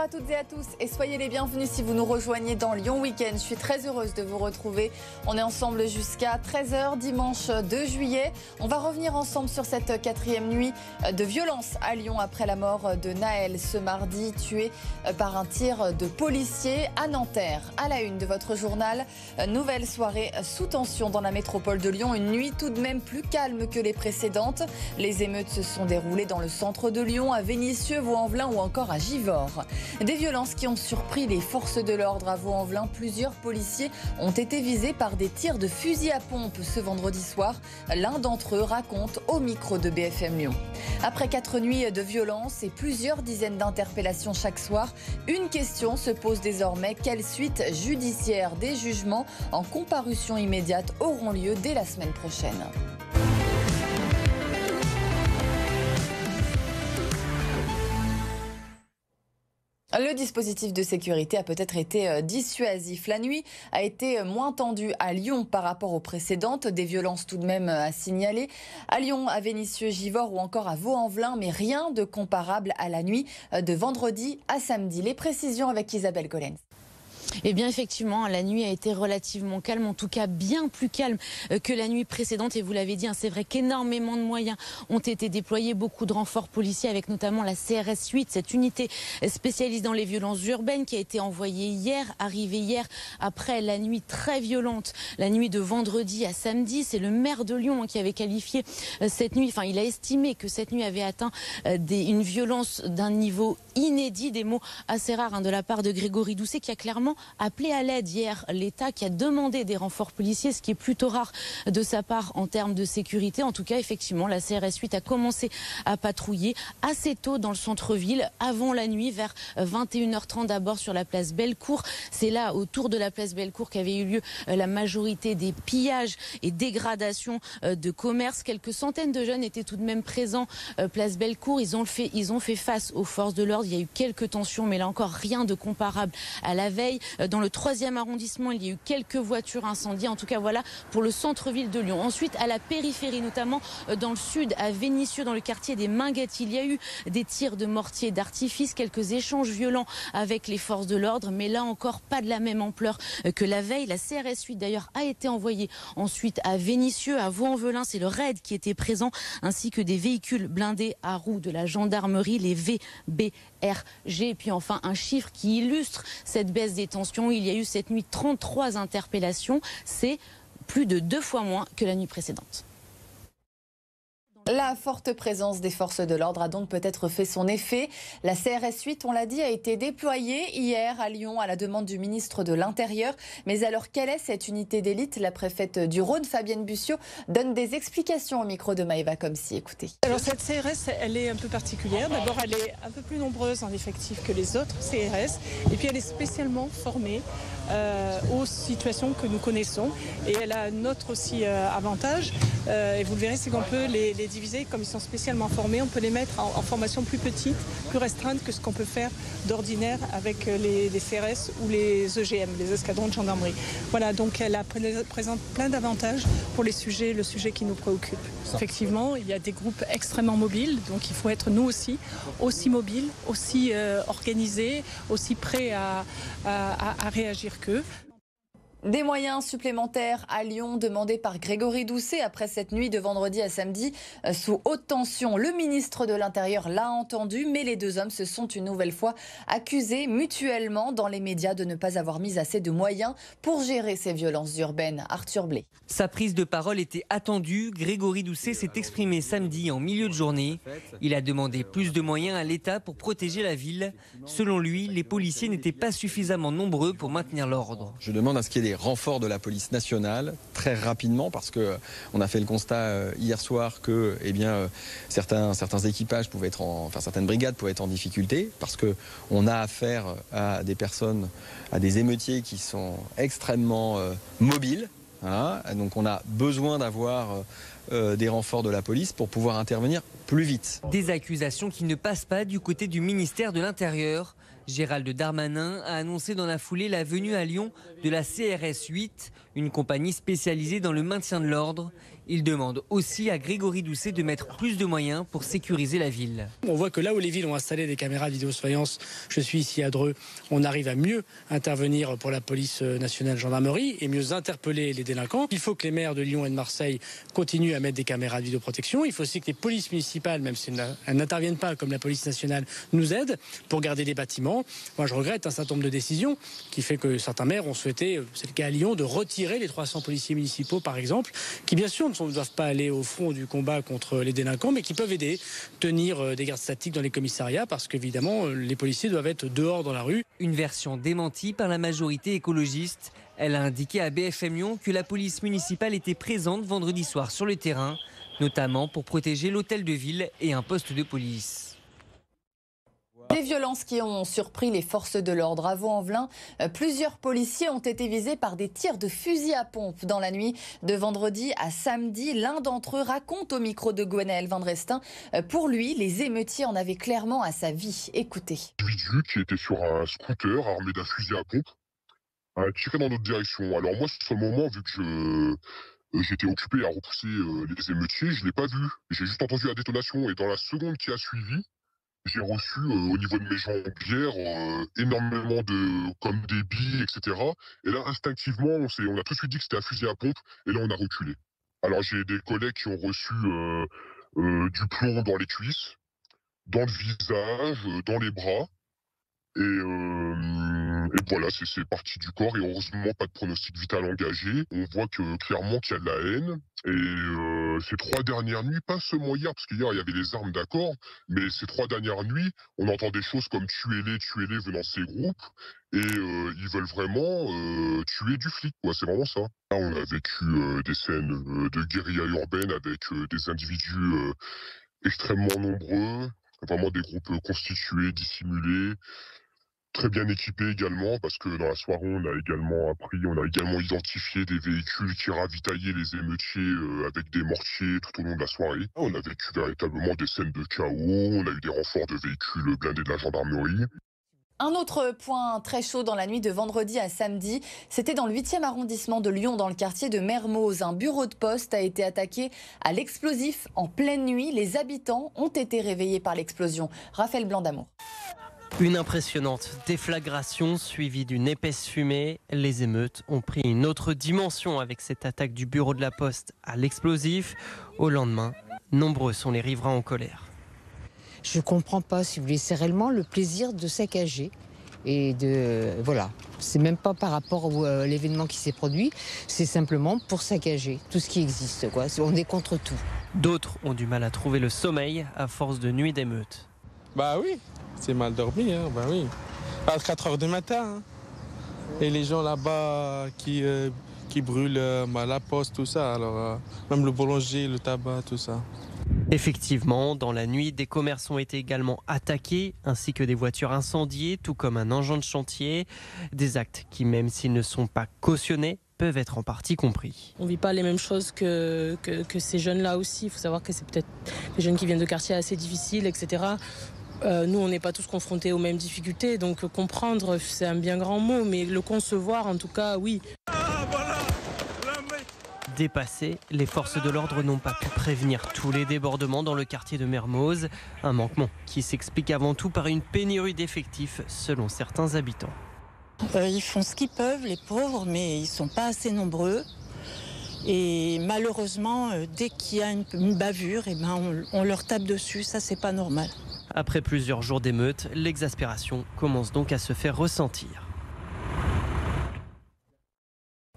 à toutes et à tous et soyez les bienvenus si vous nous rejoignez dans Lyon Week-end. Je suis très heureuse de vous retrouver. On est ensemble jusqu'à 13h dimanche 2 juillet. On va revenir ensemble sur cette 4e nuit de violence à Lyon après la mort de Naël ce mardi, tué par un tir de policier à Nanterre. À la une de votre journal, nouvelle soirée sous tension dans la métropole de Lyon. Une nuit tout de même plus calme que les précédentes. Les émeutes se sont déroulées dans le centre de Lyon, à Vénissieux, Vaux-en-Velin ou encore à Givors. Des violences qui ont surpris les forces de l'ordre à Vaux-en-Velin. Plusieurs policiers ont été visés par des tirs de fusil à pompe ce vendredi soir. L'un d'entre eux raconte au micro de BFM Lyon. Après 4 nuits de violence et plusieurs dizaines d'interpellations chaque soir, une question se pose désormais. Quelle suite judiciaire? Des jugements en comparution immédiate auront lieu dès la semaine prochaine. Le dispositif de sécurité a peut-être été dissuasif. La nuit a été moins tendue à Lyon par rapport aux précédentes. Des violences tout de même à signaler. À Lyon, à Vénissieux, Givors ou encore à Vaux-en-Velin, mais rien de comparable à la nuit de vendredi à samedi. Les précisions avec Isabelle Collens. Eh bien effectivement, la nuit a été relativement calme, en tout cas bien plus calme que la nuit précédente. Et vous l'avez dit, c'est vrai qu'énormément de moyens ont été déployés, beaucoup de renforts policiers avec notamment la CRS 8, cette unité spécialisée dans les violences urbaines qui a été envoyée hier, arrivée hier après la nuit très violente, la nuit de vendredi à samedi. C'est le maire de Lyon qui avait qualifié cette nuit, il a estimé que cette nuit avait atteint une violence d'un niveau inédit, des mots assez rares de la part de Grégory Doucet qui a clairement appelé à l'aide hier l'État, qui a demandé des renforts policiers, ce qui est plutôt rare de sa part en termes de sécurité. En tout cas, effectivement, la CRS 8 a commencé à patrouiller assez tôt dans le centre-ville, avant la nuit, vers 21h30 d'abord sur la place Bellecour. C'est là, autour de la place Bellecour, qu'avait eu lieu la majorité des pillages et dégradations de commerce. Quelques centaines de jeunes étaient tout de même présents place Bellecour. Ils ont fait face aux forces de l'ordre. Il y a eu quelques tensions, mais là encore, rien de comparable à la veille. Dans le 3e arrondissement, il y a eu quelques voitures incendiées. En tout cas, voilà pour le centre-ville de Lyon. Ensuite, à la périphérie, notamment dans le sud, à Vénissieux, dans le quartier des Minguettes, il y a eu des tirs de mortier d'artifice, quelques échanges violents avec les forces de l'ordre, mais là encore, pas de la même ampleur que la veille. La CRS 8, d'ailleurs, a été envoyée ensuite à Vénissieux, à Vaux-en-Velin. C'est le RAID qui était présent, ainsi que des véhicules blindés à roues de la gendarmerie, les VBRG. Et puis enfin, un chiffre qui illustre cette baisse des tensions. Il y a eu cette nuit 33 interpellations. C'est plus de 2 fois moins que la nuit précédente. La forte présence des forces de l'ordre a donc peut-être fait son effet. La CRS 8, on l'a dit, a été déployée hier à Lyon à la demande du ministre de l'Intérieur. Mais alors, quelle est cette unité d'élite? La préfète du Rhône, Fabienne Bussiot, donne des explications au micro de Maëva Comsi. Écoutez. Alors cette CRS, elle est un peu particulière. D'abord, elle est un peu plus nombreuse en effectif que les autres CRS. Et puis, elle est spécialement formée aux situations que nous connaissons. Et elle a un autre aussi avantage, et vous le verrez, c'est qu'on peut les diviser, comme ils sont spécialement formés, on peut les mettre en formation plus petite, plus restreinte que ce qu'on peut faire d'ordinaire avec les CRS ou les EGM, les escadrons de gendarmerie. Voilà, donc elle présente plein d'avantages pour le sujet qui nous préoccupe. Effectivement, il y a des groupes extrêmement mobiles, donc il faut être nous aussi mobiles, aussi organisés, aussi prêts à réagir qu'eux. Des moyens supplémentaires à Lyon demandés par Grégory Doucet après cette nuit de vendredi à samedi sous haute tension. Le ministre de l'Intérieur l'a entendu, mais les deux hommes se sont une nouvelle fois accusés mutuellement dans les médias de ne pas avoir mis assez de moyens pour gérer ces violences urbaines. Arthur Blé. Sa prise de parole était attendue. Grégory Doucet s'est exprimé samedi en milieu de journée. Il a demandé plus de moyens à l'État pour protéger la ville. Selon lui, les policiers n'étaient pas suffisamment nombreux pour maintenir l'ordre. Je demande à ce qu'il y ait des renforts de la police nationale très rapidement, parce que on a fait le constat hier soir que certains équipages pouvaient être certaines brigades pouvaient être en difficulté, parce que on a affaire à des personnes, à des émeutiers qui sont extrêmement mobiles. Donc on a besoin d'avoir des renforts de la police pour pouvoir intervenir plus vite. Des accusations qui ne passent pas du côté du ministère de l'Intérieur. Gérald Darmanin a annoncé dans la foulée la venue à Lyon de la CRS 8, une compagnie spécialisée dans le maintien de l'ordre. Il demande aussi à Grégory Doucet de mettre plus de moyens pour sécuriser la ville. On voit que là où les villes ont installé des caméras de vidéosurveillance, je suis ici à Dreux, on arrive à mieux intervenir pour la police nationale gendarmerie et mieux interpeller les délinquants. Il faut que les maires de Lyon et de Marseille continuent à mettre des caméras de vidéoprotection. Il faut aussi que les polices municipales, même si elles n'interviennent pas comme la police nationale, nous aident pour garder des bâtiments. Moi, je regrette un certain nombre de décisions qui fait que certains maires ont souhaité, c'est le cas à Lyon, de retirer les 300 policiers municipaux, par exemple, qui bien sûr ne doivent pas aller au front du combat contre les délinquants, mais qui peuvent aider, tenir des gardes statiques dans les commissariats, parce qu'évidemment, les policiers doivent être dehors dans la rue. Une version démentie par la majorité écologiste. Elle a indiqué à BFM Lyon que la police municipale était présente vendredi soir sur le terrain, notamment pour protéger l'hôtel de ville et un poste de police. Des violences qui ont surpris les forces de l'ordre. À Vaux-en-Velin, plusieurs policiers ont été visés par des tirs de fusil à pompe dans la nuit de vendredi à samedi. L'un d'entre eux raconte au micro de Gwenaël Vandrestin. Pour lui, les émeutiers en avaient clairement à sa vie. Écoutez. Individu qui était sur un scooter armé d'un fusil à pompe a tiré dans notre direction. Alors moi, sur le moment, vu que j'étais occupé à repousser les émeutiers, je ne l'ai pas vu. J'ai juste entendu la détonation et dans la seconde qui a suivi, j'ai reçu au niveau de mes jambières énormément comme des billes, etc. Et là, instinctivement, on a tout de suite dit que c'était un fusil à pompe et là, on a reculé. Alors j'ai des collègues qui ont reçu du plomb dans les cuisses, dans le visage, dans les bras. Et voilà, c'est parti du corps et heureusement pas de pronostic vital engagé. On voit que clairement qu'il y a de la haine. Et ces 3 dernières nuits, pas seulement hier, parce qu'hier il y avait les armes d'accord, mais ces 3 dernières nuits, on entend des choses comme tuez-les venant de ces groupes. Et ils veulent vraiment tuer du flic, quoi. C'est vraiment ça. Là, on a vécu des scènes de guérilla urbaine avec des individus extrêmement nombreux, vraiment des groupes constitués, dissimulés. Très bien équipés également, parce que dans la soirée, on a également identifié des véhicules qui ravitaillaient les émeutiers avec des mortiers tout au long de la soirée. On a vécu véritablement des scènes de chaos, on a eu des renforts de véhicules blindés de la gendarmerie. Un autre point très chaud dans la nuit de vendredi à samedi, c'était dans le 8e arrondissement de Lyon, dans le quartier de Mermoz. Un bureau de poste a été attaqué à l'explosif en pleine nuit. Les habitants ont été réveillés par l'explosion. Raphaël Blanc-D'Amour. Une impressionnante déflagration suivie d'une épaisse fumée. Les émeutes ont pris une autre dimension avec cette attaque du bureau de la Poste à l'explosif. Au lendemain, nombreux sont les riverains en colère. Je ne comprends pas, si vous voulez, c'est réellement le plaisir de saccager. Et voilà, c'est même pas par rapport à l'événement qui s'est produit, c'est simplement pour saccager tout ce qui existe, quoi. On est contre tout. D'autres ont du mal à trouver le sommeil à force de nuits d'émeutes. Bah oui, c'est mal dormi, hein, bah oui. À 4 h du matin. Hein. Et les gens là-bas qui brûlent la poste, tout ça. Alors, même le boulanger, le tabac, tout ça. Effectivement, dans la nuit, des commerces ont été également attaqués, ainsi que des voitures incendiées, tout comme un engin de chantier. Des actes qui, même s'ils ne sont pas cautionnés, peuvent être en partie compris. On ne vit pas les mêmes choses que ces jeunes-là aussi. Il faut savoir que c'est peut-être des jeunes qui viennent de quartiers assez difficiles, etc. Nous, on n'est pas tous confrontés aux mêmes difficultés, donc comprendre, c'est un bien grand mot, mais le concevoir, en tout cas, oui. Dépassés, les forces de l'ordre n'ont pas pu prévenir tous les débordements dans le quartier de Mermoz. Un manquement qui s'explique avant tout par une pénurie d'effectifs, selon certains habitants. Ils font ce qu'ils peuvent, les pauvres, mais ils ne sont pas assez nombreux. Et malheureusement, dès qu'il y a une bavure, on leur tape dessus, ça c'est pas normal. Après plusieurs jours d'émeutes, l'exaspération commence donc à se faire ressentir.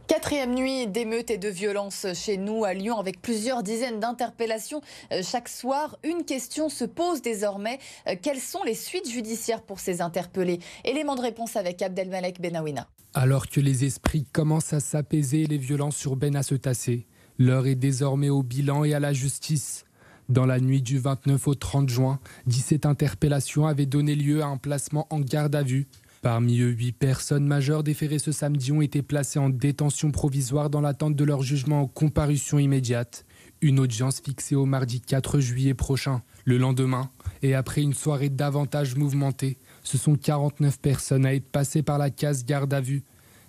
4e nuit d'émeutes et de violences chez nous à Lyon, avec plusieurs dizaines d'interpellations chaque soir. Une question se pose désormais. Quelles sont les suites judiciaires pour ces interpellés? Élément de réponse avec Abdelmalek Benawina. Alors que les esprits commencent à s'apaiser et les violences urbaines à se tasser, l'heure est désormais au bilan et à la justice. Dans la nuit du 29 au 30 juin, 17 interpellations avaient donné lieu à un placement en garde à vue. Parmi eux, 8 personnes majeures déférées ce samedi ont été placées en détention provisoire dans l'attente de leur jugement en comparution immédiate. Une audience fixée au mardi 4 juillet prochain. Le lendemain, et après une soirée davantage mouvementée, ce sont 49 personnes à être passées par la case garde à vue.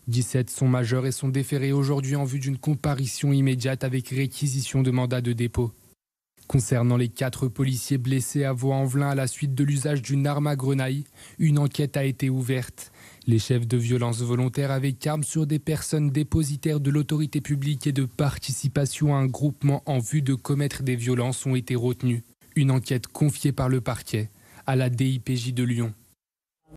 17 sont majeurs et sont déférés aujourd'hui en vue d'une comparution immédiate avec réquisition de mandat de dépôt. Concernant les 4 policiers blessés à Vaux-en-Velin à la suite de l'usage d'une arme à grenaille, une enquête a été ouverte. Les chefs de violence volontaire avec armes sur des personnes dépositaires de l'autorité publique et de participation à un groupement en vue de commettre des violences ont été retenus. Une enquête confiée par le parquet à la DIPJ de Lyon.